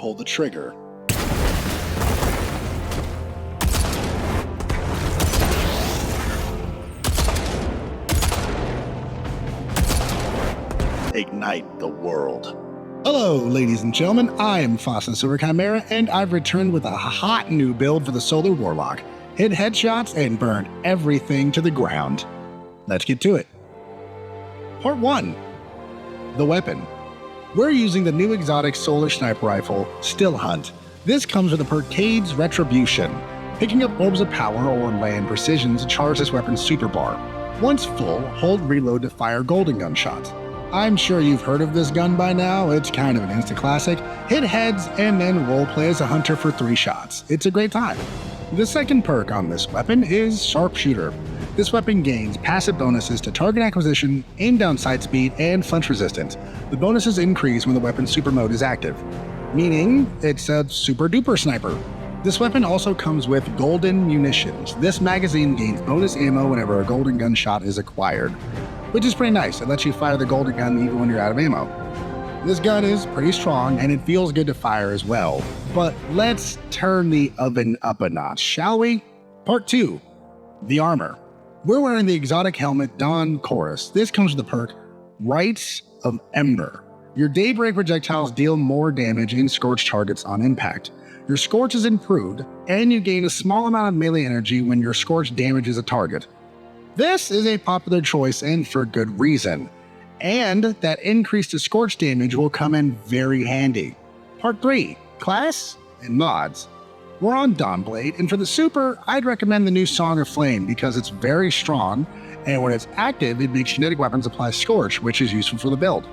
pull the trigger. Ignite the world. Hello, ladies and gentlemen, I am Fasa Chimera, and I've returned with a hot new build for the Solar Warlock. Hit headshots and burn everything to the ground. Let's get to it. Part 1. The weapon. We're using the new exotic solar sniper rifle, Still Hunt. This comes with the Percade's Retribution. Picking up orbs of power or land precision to charge this weapon's super bar. Once full, hold reload to fire golden gun shots. I'm sure you've heard of this gun by now, it's kind of an instant classic. Hit heads and then roleplay as a hunter for 3 shots. It's a great time. The second perk on this weapon is Sharpshooter. This weapon gains passive bonuses to target acquisition, aim down sight speed, and flinch resistance. The bonuses increase when the weapon's super mode is active, meaning it's a super duper sniper. This weapon also comes with golden munitions. This magazine gains bonus ammo whenever a golden gun shot is acquired, which is pretty nice. It lets you fire the golden gun even when you're out of ammo. This gun is pretty strong and it feels good to fire as well. But let's turn the oven up a notch, shall we? Part 2. The armor. We're wearing the exotic helmet Dawn Chorus. This comes with the perk Rites of Ember. Your daybreak projectiles deal more damage and scorch targets on impact. Your scorch is improved, and you gain a small amount of melee energy when your scorch damages a target. This is a popular choice and for good reason, and that increase to scorch damage will come in very handy. Part 3. Class and mods. We're on Dawnblade, and for the super, I'd recommend the new Song of Flame because it's very strong, and when it's active, it makes kinetic weapons apply Scorch, which is useful for the build.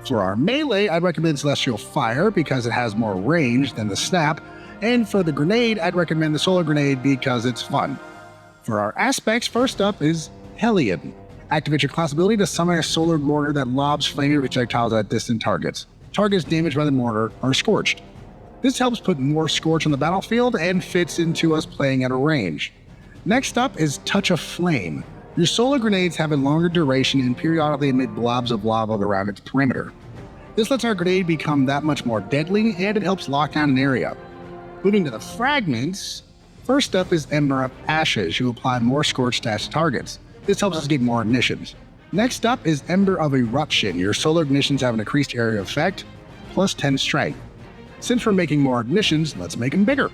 For our melee, I'd recommend Celestial Fire because it has more range than the Snap, and for the grenade, I'd recommend the Solar Grenade because it's fun. For our aspects, first up is Hellion. Activate your class ability to summon a solar mortar that lobs flaming projectiles at distant targets. Targets damaged by the mortar are scorched. This helps put more scorch on the battlefield and fits into us playing at a range. Next up is Touch of Flame. Your solar grenades have a longer duration and periodically emit blobs of lava around its perimeter. This lets our grenade become that much more deadly, and it helps lock down an area. Moving to the fragments, first up is Ember of Ashes, who apply more scorch stats to targets. This helps us get more ignitions. Next up is Ember of Eruption. Your solar ignitions have an increased area effect, plus 10 strength. Since we're making more ignitions, let's make them bigger.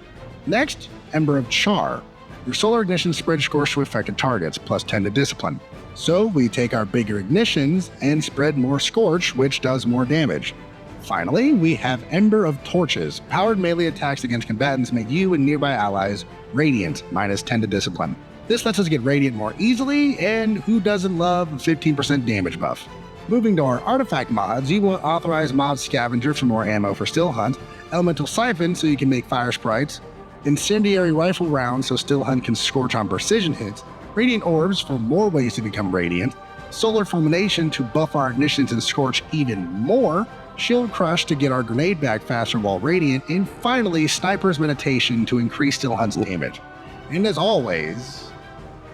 Next, Ember of Char. Your solar ignitions spread scorch to affected targets, plus 10 to discipline. So we take our bigger ignitions and spread more scorch, which does more damage. Finally, we have Ember of Torches. Powered melee attacks against combatants make you and nearby allies radiant, minus 10 to discipline. This lets us get radiant more easily, and who doesn't love a 15% damage buff? Moving to our artifact mods, you want Authorized Mod Scavenger for more ammo for Still Hunt, Elemental Siphon so you can make fire sprites, Incendiary Rifle rounds so Still Hunt can scorch on precision hits, Radiant Orbs for more ways to become radiant, Solar Fulmination to buff our ignitions and scorch even more, Shield Crush to get our grenade back faster while radiant, and finally Sniper's Meditation to increase Still Hunt's damage. And as always,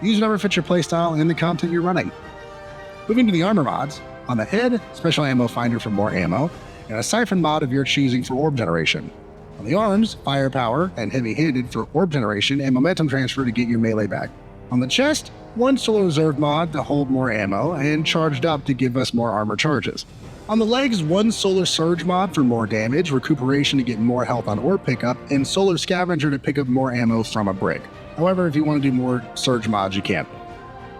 use whatever fits your playstyle and the content you're running. Moving to the armor mods, on the head, Special Ammo Finder for more ammo, and a Siphon mod of your choosing for orb generation. On the arms, Firepower and Heavy-Handed for orb generation and momentum transfer to get your melee back. On the chest, one Solar Reserve mod to hold more ammo, and Charged Up to give us more armor charges. On the legs, one Solar Surge mod for more damage, Recuperation to get more health on orb pickup, and Solar Scavenger to pick up more ammo from a brick. However, if you want to do more Surge mods, you can.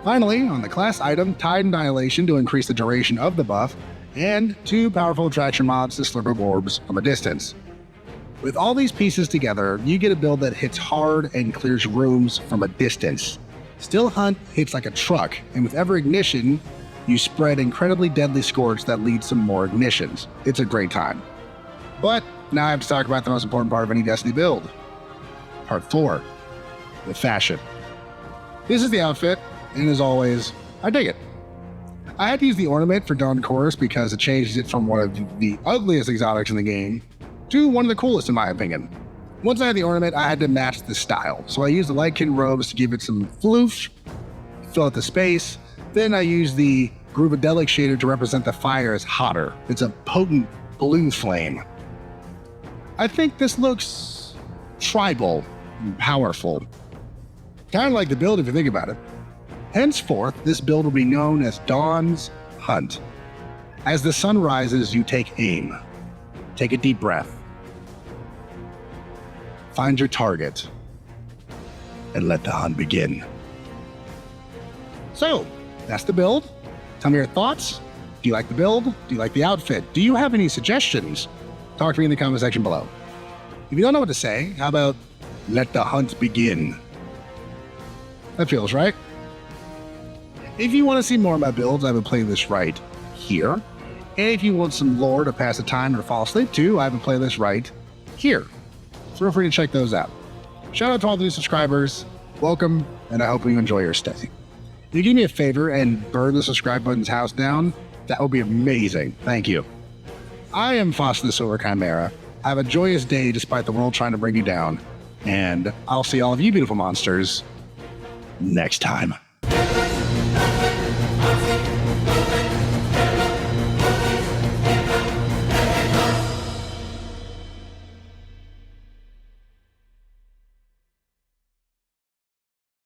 Finally, on the class item, Tide Annihilation to increase the duration of the buff, and 2 powerful attraction mods to slurp up orbs from a distance. With all these pieces together, you get a build that hits hard and clears rooms from a distance. Still Hunt hits like a truck, and with every ignition, you spread incredibly deadly scorch that leads to more ignitions. It's a great time. But now I have to talk about the most important part of any Destiny build. Part 4. The fashion. This is the outfit, and as always, I dig it. I had to use the ornament for Dawn Chorus because it changes it from one of the ugliest exotics in the game to one of the coolest in my opinion. Once I had the ornament, I had to match the style. So I used the Lightkin robes to give it some floof, fill out the space. Then I used the Groovadelic shader to represent the fire as hotter. It's a potent blue flame. I think this looks tribal and powerful. Kind of like the build if you think about it. Henceforth, this build will be known as Dawn's Hunt. As the sun rises, you take aim. Take a deep breath. Find your target. And let the hunt begin. So, that's the build. Tell me your thoughts. Do you like the build? Do you like the outfit? Do you have any suggestions? Talk to me in the comment section below. If you don't know what to say, how about let the hunt begin? That feels right. If you want to see more of my builds, I have a playlist right here. And if you want some lore to pass the time or fall asleep to, I have a playlist right here. Feel free to check those out. Shout out to all the new subscribers. Welcome, and I hope you enjoy your stay. If you do me a favor and burn the subscribe button's house down, that would be amazing. Thank you. I am Fasa the Silver Chimera. Have a joyous day despite the world trying to bring you down. And I'll see all of you beautiful monsters next time.